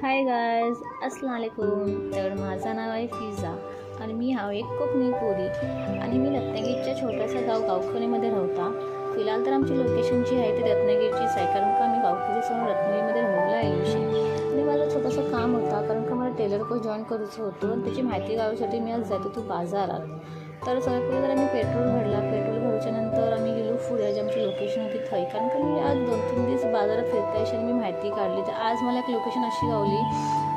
Hi guys, अस्सलाम वालेकुम. तर माझं नाव आहे फिजा आणि मी एक कोकणी पोरी आणि मी रत्नागिरीच्या छोट्याशा गावखोलीमध्ये राहता. फिलहाल तर आमची लोकेशन जी आहे ती रत्नागिरीचीच आहे, कारण का आम्ही गावखोलीसमोर रत्नागिरीमध्ये राहायला आलो आणि माझं छोटंसं काम होता, कारण का मला टेलर कोर्स जॉईन करायचं होतं आणि त्याची माहिती गावासाठी मी आज जात होतो बाजारात. तर सगळ्यात पहिले तर आम्ही पेट्रोल भरल्याच्या नंतर आम्ही गेलो पुढे, जी आमची लोकेशन होती थंय. कारण का मी आज 2-3 दिवस बाजारात फिरता अशी मी माहिती काढली. तर आज मला एक लोकेशन अशी गावली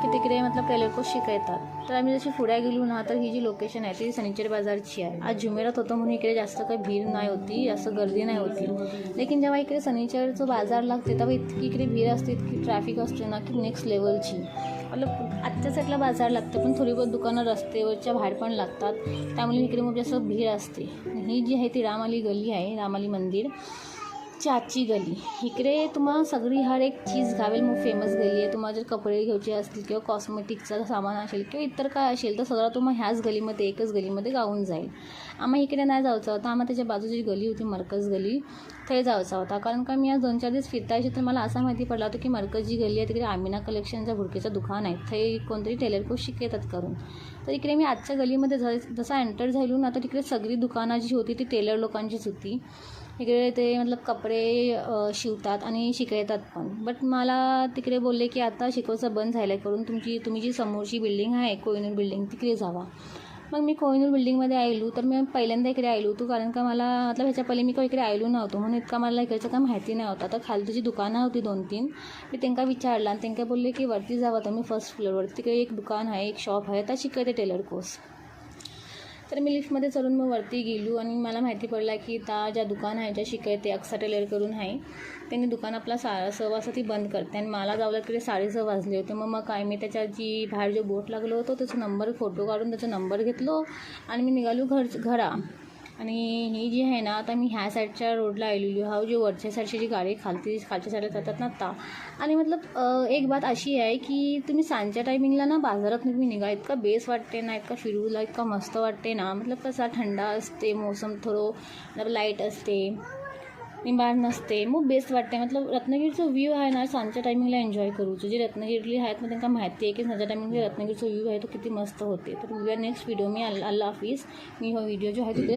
की तिकडे टेलर कोर्स शिकवतात. तर आम्ही जशी पुढे गेलो ना, तर ही जी लोकेशन आहे ती सनीचर बाजारची आहे. आज जुमेरात होतं म्हणून इकडे जास्त काही भीड नाही होती, जास्त गर्दी नाही होती. लेकिन जेव्हा इकडे सनीचरचं बाजार लागते तेव्हा इतकी इकडे भीड असते, इतकी ट्रॅफिक असते ना की नेक्स्ट लेवलची. आजच्या साईडला बाजार लागते, पण थोडी बहुत दुकानं रस्त्यावरच्या बाहेर पण लागतात, त्यामुळे इकडे मग जास्त भीड असते. ही जी आहे ती रामाली गली आहे, रामाली मंदिर आजची गली. इकडे तुम्हाला सगळी हर एक चीज गावेल, मग फेमस गली आहे. तुम्हाला जर कपडे घ्यायचे असतील किंवा कॉस्मेटिकचं सामान असेल किंवा इतर काय असेल तर सगळं तुम्हाला ह्याच गलीमध्ये, एकच गलीमध्ये गावून जाईल. आम्हाला इकडे नाही जायचं होतं, आम्हाला त्याच्या बाजूची गली होती मरकज गली, ते जायचा होता. कारण का मी आज 2-4 दिवस फिरतायचे तर मला असं माहिती पडलं होतं की मरकज जी गली आहे तिकडे आमिना कलेक्शनचं भुडकेचं दुकान आहे, ते कोणतरी टेलर कोर्स शिकवतात करून. तर इकडे मी आजच्या गलीमध्ये जसा एंटर झालो ना, तर तिकडे सगळी दुकानं जी होती ती टेलर लोकांचीच होती. इकडे ते कपडे शिवतात आणि शिकवतात पण. बट मला तिकडे बोलले की आता शिकवायचं बंद झालं आहे, करून तुम्ही जी समोरची बिल्डिंग आहे कोहिनूर बिल्डिंग तिकडे जावा. मग मी कोहिनूर बिल्डिंगमध्ये आलो. तर मी पहिल्यांदा इकडे आलो होतो, कारण का मला ह्याच्या पहिले मी इकडे आलो नव्हतो, म्हणून इतका मला इकडचं काय माहिती नाही होता. तर खाली जी दुकानं होती 2-3 मी त्यांना विचारलं आणि त्यांना बोलले की वरती जावा तुम्ही फर्स्ट फ्लोअरवरती, तिकडे एक दुकान आहे, एक शॉप आहे, त्या शिकवते टेलर कोर्स. तर मी लिफ्टमध्ये चढून मग वरती गेलो आणि मला माहिती पडला की ज्या दुकान आहे ज्या शिकवते अक्सा टेलर करून आहे, त्यांनी दुकान आपला 6 वाजता ती बंद करते आणि मला जावलं तिकडे 6:30 वाजले होते. मग काय मी त्याच्या जी बाहेर जो बोट लागलो होतो त्याचा नंबर फोटो काढून त्याचा नंबर घेतलो आणि मी निघालो घरा. आणि ही जी आहे ना, आता मी ह्या साईडच्या रोडला आलेलो हा, जो वरच्या साईडची जी गाडी खालच्या साईडला जातात ना आणि एक बात अशी आहे की तुम्ही सांजच्या टायमिंगला ना बाजारात तुम्ही निघा, इतका बेस वाटते ना, इतका फिरूला इतका मस्त वाटते ना. कसा थंडा असते, मोसम थोडं लाईट असते, निंबाळ नसते, मग बेस्ट वाटते. रत्नागिरीचं व्ह्यू आहे ना सांजच्या टायमिंगला एन्जॉय करूचं. जे रत्नागिरीतली आहेत मग त्यांना माहिती आहे की सांजच्या टायमिंगला रत्नागिरीचं व्ह्यू आहे तो किती मस्त होते. तर नेक्स्ट व्हिडिओ मी अल्ला हाफिज. मी हा व्हिडिओ जो आहे तिथे